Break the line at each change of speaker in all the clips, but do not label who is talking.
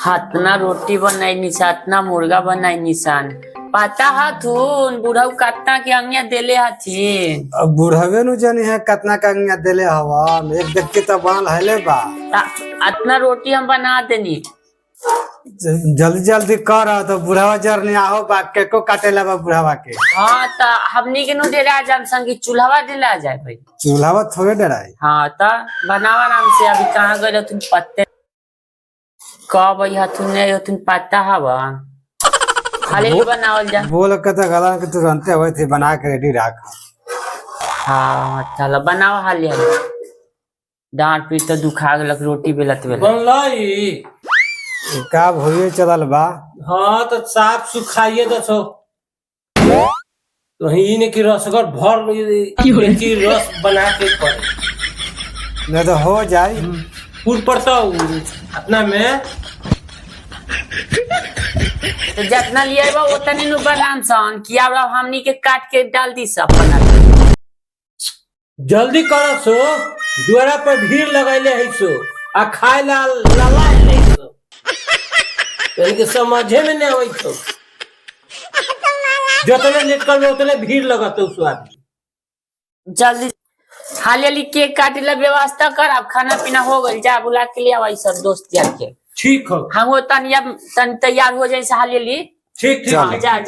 हाथना रोटी बनाई निशा हाथना मुर्गा बनाई निशान पता हथुन बुढ़ऊ कतना के अंगिया देले हथिन।
अब बुढ़ावे नु जानी है कितना कंगिया देले हवा एक देख के तो बनल हले बा।
अतना रोटी हम बना देनी
जल्दी जल्दी कर तो बुढ़ावा जरनी आहो बा के को काटेला बा बुढ़ावा के।
हाँ तो हमनी के नु डेरा जाम संगी चूल्हा दिला जाए भाई।
चूल्हावा थोड़े डराई।
हाँ तो बनावा आराम से अभी कहाँ गए तुम पत्ते कब हथुन नहीं हथुन पता हवा खाली बनावल जा।
बोल के तो गला के तू जानते हुए थे बना के रेडी रख।
हाँ चलो बनाओ हाली हाली डांट पीट तो दुखा गलक रोटी बेलत बेलत
बनलाई
का भोये चलल बा।
हाँ तो साफ सुखाइए दसो तो ही ने की रसगर भर की रस बना के कर
नहीं तो हो जाए
पूर पड़ता अपना में
तो जितना लिया बा उतने नु बनान सन किया वाला हमनी के काट के डाल दी सब बना
जल्दी करो सो द्वारा पर भीड़ लगैले है सो आ खाए ला लला ले सो इनके समझे में नहीं आवई तो जितने लेट कर उतने भीड़ लगत उस आदमी।
जल्दी हाली हाली केक काटे ला व्यवस्था कर अब खाना पीना हो गइल जा बुला के लिया वही सब दोस्त यार के
ठीक हो
हम वो तन तैयार हो जाए हाली हाली
ठीक ठीक
हाँ, जा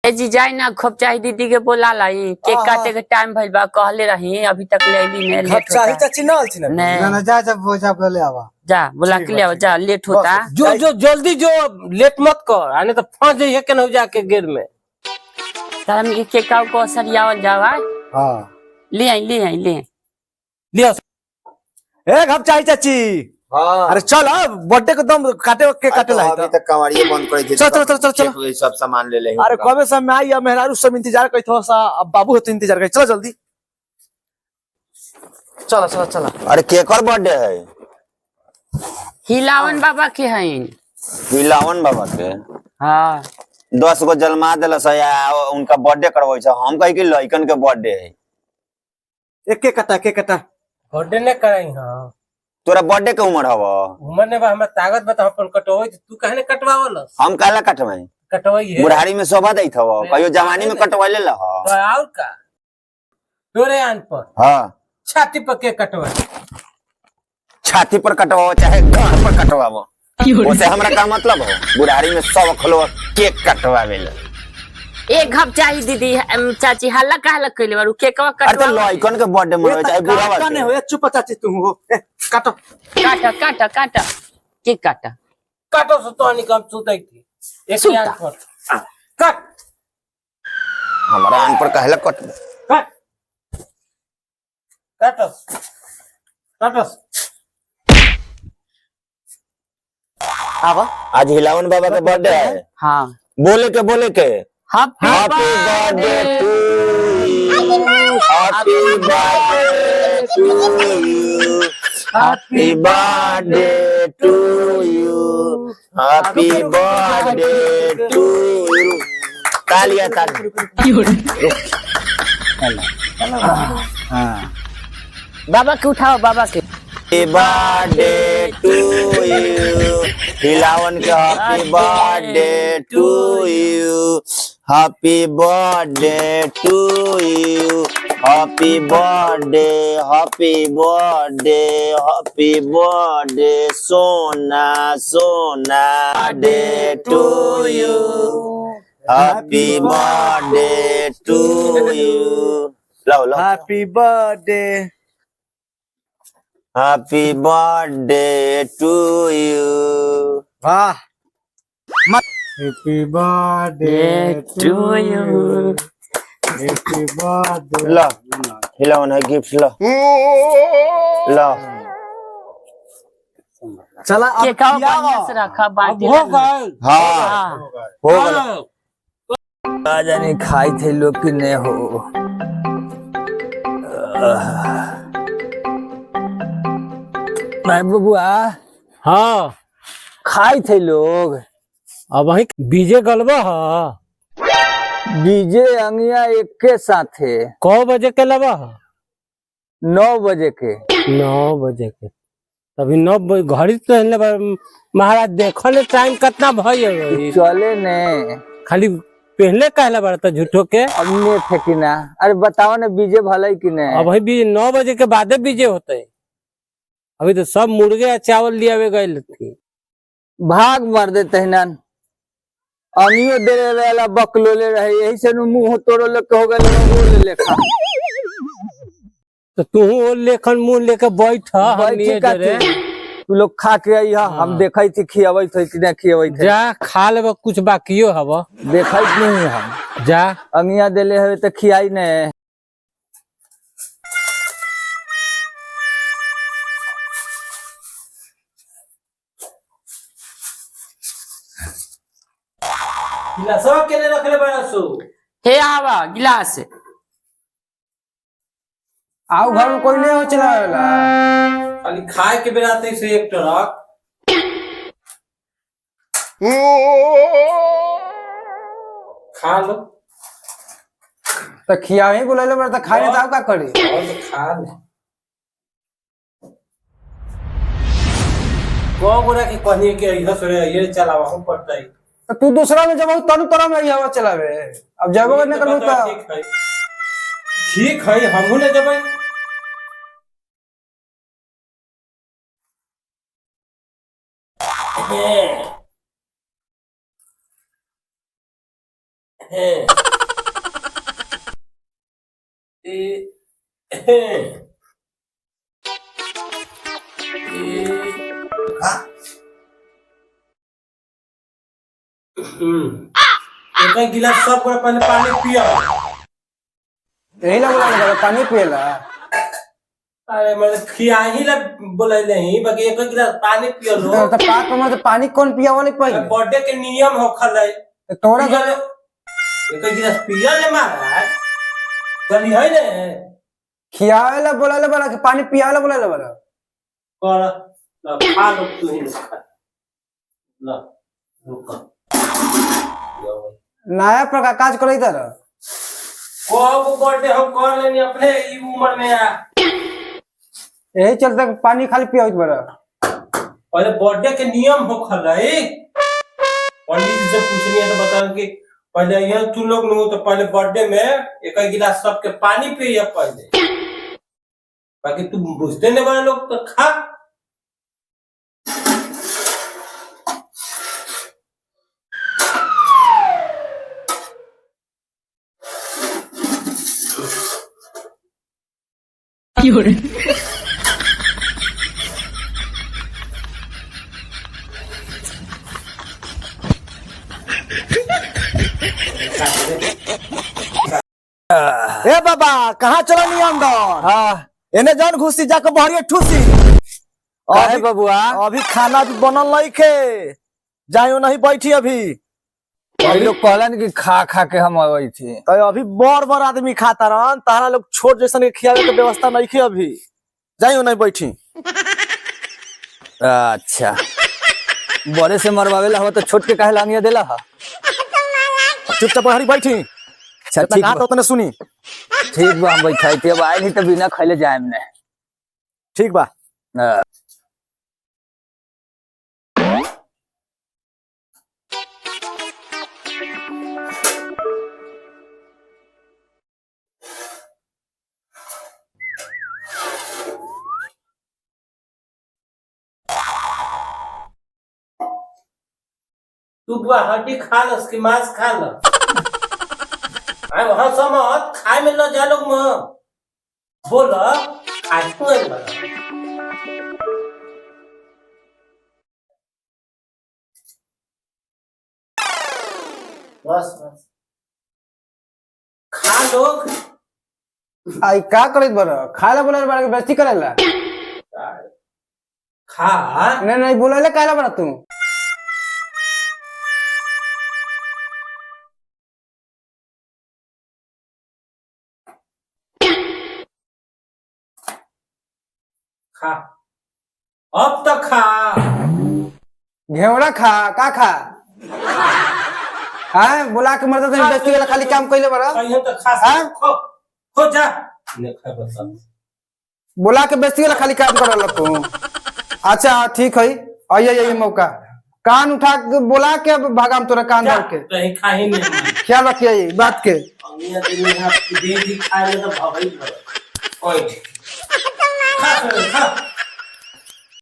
जी जाए ना खूब चाहे दीदी के बोला लाई केक काटे के टाइम भइल बा कहले रही अभी तक ले ली ने लेट होता
चाची ना थी ना जा जा वो जा बोले आवा जा
बुला के लिया जा लेट होता
जो जो जल्दी जो लेट मत कर आने तो फंस जाइए के न हो जाके गेर में
हम केक को सरियावल जावा।
हां
ले आई
लिया
ए घप चाची चाची।
हाँ
अरे चल बर्थडे को दम काटे के काटे लाई
अभी तक कमाड़िए बंद कर दी।
चल चल चल चल
सब सामान ले ले।
अरे कबे से मैं आई मेहरारू सब इंतजार कई थो सा अब बाबू हो तो इंतजार कई चलो जल्दी चला चला चला।
अरे केकर बर्थडे है?
हिलावन बाबा के हैं
हिलावन बाबा के।
हाँ
10 गो जन्मा दिल उनका बर्थडे करवाई छ हम कही कि लइकन के बर्थडे है।
एक के कटा
बर्थडे ने कराई। हां
तोरा बर्थडे के उम्र हवा
उम्र ने बा हमरा ताकत बता अपन कटोई तू कहने कटवावल
हम काला कटवाई
कटवाई है
बुढ़ारी में शोभा दैत हवा कहियो जवानी में कटवाइले ल ह।
तो और का तोरे आन पर
हां
छाती पर के कटवाई
छाती पर कटवाओ चाहे गांड पर कटवाओ ओसे हमरा का मतलब हो। बुढ़ारी में सब खलो केक कटवावे ले
एक घप चाहिए दीदी चाची हल्ला कहला कइले बारू केकवा
अरे तो
कटवा
लइकन के बर्थडे मनवे चाहे बुढ़ावा के।
नहीं हो चुप चाची तू हो काटो
काटा केक काटा
काटो सो तो निकम सुतई थी एक
सुता।
आन पर कट
हमरा आन पर कहला कट
कट काटो काटो
आवा
आज हिलावन बाबा का बर्थडे है।
हाँ
बोले के
happy
happy birthday to you happy birthday to you happy birthday to you happy birthday to you. तालियां
बाबा के उठाओ बाबा के
हैप्पी बर्थडे टू यू हिलावन के happy birthday to you happy birthday to you happy birthday happy birthday happy birthday सोना सोना birthday to you happy birthday to you. लो लो
happy birthday
happy birthday to you.
वाह happy birthday
to you
happy birthday.
ला हिलावन है gift ला ला
चला अब
केकवा
किया
बढ़िया से रखा बाटी
हो गए
हाँ हो गया।
आ जाने खाई थे लोग कि नहीं हो। मैं बबुआ
हाँ
खाई थे लोग
अब वही बीजे गलबा हा
बीजे अंगिया एक के साथे
कौ बजे के लबा हा
9 बजे के
9 बजे के अभी 9 घड़ी तो महाराज देखले टाइम कितना भई
चले ने
खाली पहले कहला बड़ा झूठो के।
अब ने फेंकी ना। अरे बताओ ना बीजे भले कि ने।
अब भी 9 बजे के बादे बीजे होते। अभी तो सब मुर्गे चावल लियावे गए थी।
भाग मार देते हैं अनियो दे वाला बकलोले रहे यही से मुंह तोड़ो लोग हो गए लेखा।
तो तू वो लेखन मुंह लेके बैठ
तू लोग खा के आई हम देखा थी खियावे थे कि ना खियावे थे।
जा खा ले कुछ बाकियो हवा
देखा नहीं हम
जा
अंगिया देले हवे तो खियाई ने।
गिलासवा केने रखले बड़ा सो
हे आवा गिलास
आओ घर में कोई नहीं हो चलावेला।
खाली खाए के बेराते से एक ट्रक खा लो
तो खिया ही बुलाले बड़ा तो खाए तो का करी।
और तो खा ले को गोरा की कहनी के इधर से ये चलावा हम पड़ता है।
तो तू दूसरा में जब तनु तरह में ही हवा चलावे। अब जब नहीं करबो तो
ठीक है हमहू ने जब एक गिलास सब पर पहले पानी पिया।
यही ना बोला पानी पिएला।
अरे मतलब खिया ही ला बोले ही बाकी एक गिलास पानी पियो लो।
तो पाक में तो पानी कौन पिया वाले पहले
बर्थडे के नियम हो खले
तोरा घर
एक गिलास पिया ले महाराज चली है ने
खियावेला बोलाले बड़ा कि पानी पियावेला बोलाले बड़ा।
कर ला खा लो तू ही खा ला रुक
नया प्रकार काज करे इधर
को बर्थडे हम कर लेनी अपने ई उम्र में आ।
यही चलते पानी खाली पिया बड़ा।
पहले बर्थडे के नियम हो खले पंडित जी से पूछनी है तो बता कि पहले यहाँ तू लोग नहीं हो तो पहले बर्थडे में एक गिलास सबके पानी पिए पहले बाकी तू बुझते नहीं बड़े लोग तो खा।
ए बाबा कहाँ चला नहीं अंदर। हाँ एने जान घुसी जाकर बहरिया ठूसी। अरे बबुआ अभी खाना भी बनल नहीं खे जाइयो नहीं बैठी अभी। लोग कहलन कि खा खा के हम आई थी तो अभी बड़ बड़ आदमी खाता रहन तारा लोग छोट जैसन के खियावे के व्यवस्था नहीं खे अभी जाइयो नहीं बैठी। अच्छा बड़े से मरवावेला हो तो छोट के काहे लांगिया देला हा। चुपचाप बहरी बैठी। अच्छा ठीक बा तो सुनी ठीक बा हम बैठाई थी अब आए नहीं तो बिना खैले जाए ने ठीक बा।
तू बुआ हड्डी खा लो उसकी मांस खा लो वहां समझ खाए में लो जा लोग बोलो खाए बस बस खा लोग
आई का करत बड़ा खाला बोलाले बड़ा के बेइज्जती करेला।
खा
नहीं बोलाले काला बड़ा तू
खा अब तो खा
घेवड़ा खा का खा हाँ बोला के मरता तो बेइज्जती वाला खाली काम कइले बड़ा।
कहीं तो खा
हाँ?
खो जा ने खा बता
बोला के बेइज्जती वाला खाली काम करल तू। अच्छा ठीक है, आइए यही मौका, कान उठा के बोला के भागाम तोरा कान धर के।
कहीं खा ही नहीं
ख्याल रखिए ये बात के।
अंगिया दिन में दे दी खाए तो भगई ओए खा खा